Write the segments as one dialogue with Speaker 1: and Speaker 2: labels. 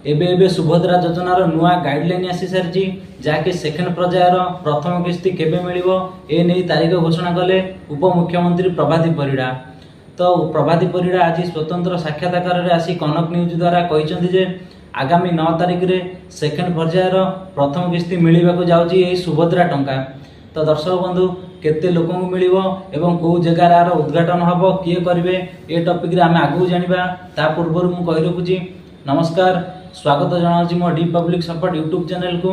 Speaker 1: एबे एबे सुभद्रा योजनार नुआ गाइडलाइन आसी सारी जहाँकि सेकेंड पर्यायर प्रथम किस्ती केबे मिलिबो ए नै तारीख घोषणा कले उपमुख्यमंत्री प्रभाती परिड़ा। तो प्रभाती परिड़ा आज स्वतंत्र साक्षात्कार आसी कनक न्यूज द्वारा कहते जे आगामी 9 तारीख रे सेकेंड पर्यायर प्रथम किस्ती मिलवाक जाउची ए सुभद्रा टंका। तो दर्शक बंधु केते लोक मिलिबो एवं को जगार आर उद्घाटन हबो किए करिवे ए टॉपिक रे आमे आगु जानिबा। ता पूर्व मु कहि रखुची नमस्कार, स्वागत जनाउची मो D public support YouTube channel को।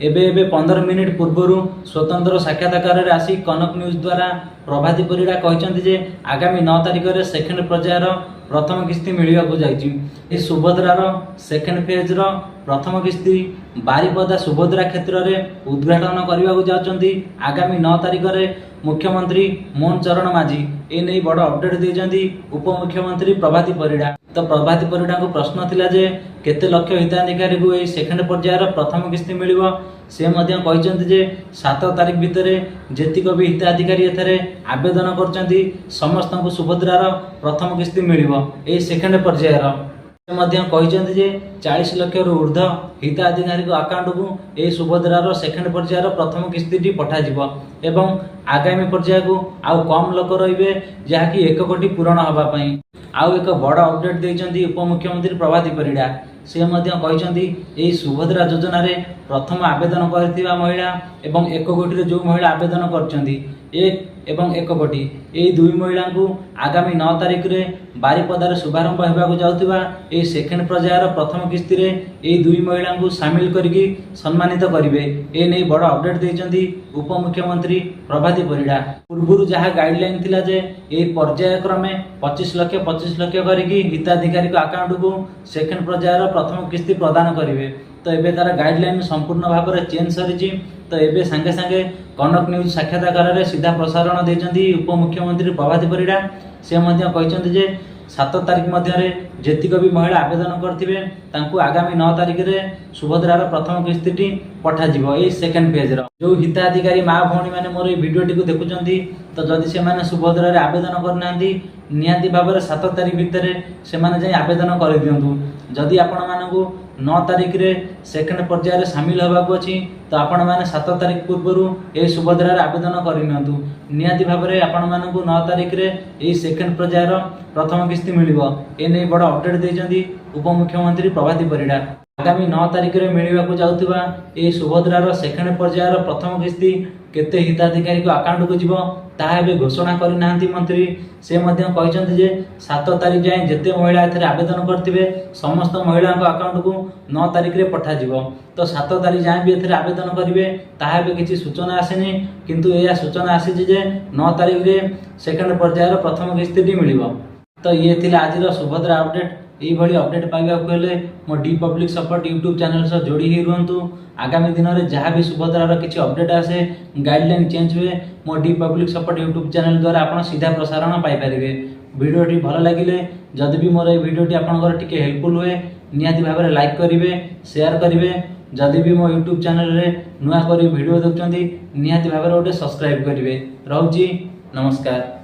Speaker 1: एबे 15 मिनिट पूर्व स्वतंत्र साक्षात्कार आसी कनक न्यूज द्वारा प्रभाती परिड़ा कहते जे आगामी 9 तारीख रे सेकेंड पर्यायर प्रथम किस्ती मिलवाक जाइए। सुभद्रार सेकेंड फेज रो प्रथम किस्ती बारिपदा सुभद्रा क्षेत्र में उद्घाटन करने को जाउछंती। आगामी 9 तारीख रे मुख्यमंत्री मोहन चरण माझी ए नहीं बड़ अपडेट देइछंती उपमुख्यमंत्री प्रभाती परिड़ा। तो प्रभाती परिड़ा को प्रश्न थिला जे केते लक्ष हिताधिकारी को ए सेकेंड पर्यायर प्रथम किस्ती मिलिबो। से मध्य कहते जे 7 तारीख भितर जेतिक भी हिताधिकारी एथरे आवेदन करछंती समस्त को सुभद्रार प्रथम किस्ती मिलिबो ए सेकेंड पर्यायर। से मध्य कहते जे 40 लाख रु ऊर्ध्व हिताधिकारी अकाउंट को ए सुभद्रार सेकेंड पर्यायर प्रथम किस्ती पठा जिवो एवं आगामी पर्याय को आउ कम लोक रहिबे जहाँकि 1 कोटी पूरण हबा पई। आउ एक बड़ अपडेट देइछंती उपमुख्यमंत्री प्रभाती परिड़ा। से मध्य कहते यही सुभद्रा योजना रे प्रथम आवेदन करथिबा महिला एवं 1 कोटी रे जो महिला आवेदन करछंती 1 एवं 1 कोटी यही दुई महिला को आगामी 9 तारीख रे बारिपदार शुभारंभ होगा जाउथिबा ए सेकेंड पर्यायर प्रथम किस्ती रे यही दुई महिला को शामिल करके सम्मानित करिवे ए नै बड़ अपडेट देइछंती उपमुख्यमंत्री प्रभाती परिड़ा। पूर्व जहाँ गाइडलाइन थिला जे ए पर्याय क्रमे 25 लाख करके हिताधिकारी अकाउंट को सेकेंड पर्यायर प्रथम किस्ती प्रदान करिवे। तो एबे तार गाइडलाइन संपूर्ण भाव में चेंज सरी। तो एबे सांगे सांगे कनक न्यूज साक्षात्कार रे सीधा प्रसारण देइछंती उपमुख्यमंत्री प्रभाती परिड़ा। से मध्य कहते जे 7 तारीख मध्य जेतिक भी महिला आवेदन करथिबे तांकु आगामी 9 तारीख रे सुभद्रार प्रथम किस्ती पठा जिवो ए सेकेंड फेज रो। जो हिताधिकारी माँ भौणी माने मोर ए वीडियोटी को देखुचंती तो जदि से माने सुभद्रार आवेदन करनांती निहाती भाव में 7 तारीख भितर से माने जाई आवेदन कर दियंतु। जदि आपण मानकु 9 तारीख रे सेकेंड पर्यायर शामिल होबाक अछि तो आपण माने 7 तारीख पूर्व ए सुभद्रार आवेदन करिनंतु। निहाती भाव में आपण मानकु 9 तारीख रे ए सेकेंड पर्यायर प्रथम किस्ती मिलिबो ए नै बड़ अपडेट देइछंती उपमुख्यमंत्री प्रभाती परिड़ा। आगामी 9 तारीख रे मिलिबाकु जाउथिबा ए सुभद्रार सेकेंड पर्यायर प्रथम किस्ती केते हिताधिकारी अकाउंट को जीवो ताहा एबे घोषणा करिनांती मंत्री। से मध्य कहते जे 7 तारीख जाए जेते महिला एथरे आवेदन करथिबे समस्त महिला अकाउंट को 9 तारीख रे पठा जिवो। तो 7 तारीख जाए भी एथरे आवेदन करिवे ताहा एबे किछि सूचना आसेनी, किंतु एया सूचना आसी जे 9 तारीख रे सेकेंड पर्यायर प्रथम किस्ती मिलिबो। तो ये थिला आजिर सुभद्रा अपडेट। यही भली अपडेट पाइबाकु हेले मो D public support YouTube channel से जोड़ी ही रुहंतु। आगामी दिन में जहाँ भी सुभद्रार किसी अपडेट आसे गाइडलाइन चेंज हुए मो D public support YouTube channel द्वारा आप सीधा प्रसारण पाइपर। वीडियोटी भल लगिले जदि भी मोर वीडियोटी आपंकर टिके हेल्पफुल हुए निहाती भाव में लाइक करेंगे, शेयर करेंगे। जदि भी मो यूट्यूब चैनल रे नुआ करी वीडियो देखुंती निहाती भाव में गोटे सब्सक्राइब करेंगे। रोची नमस्कार।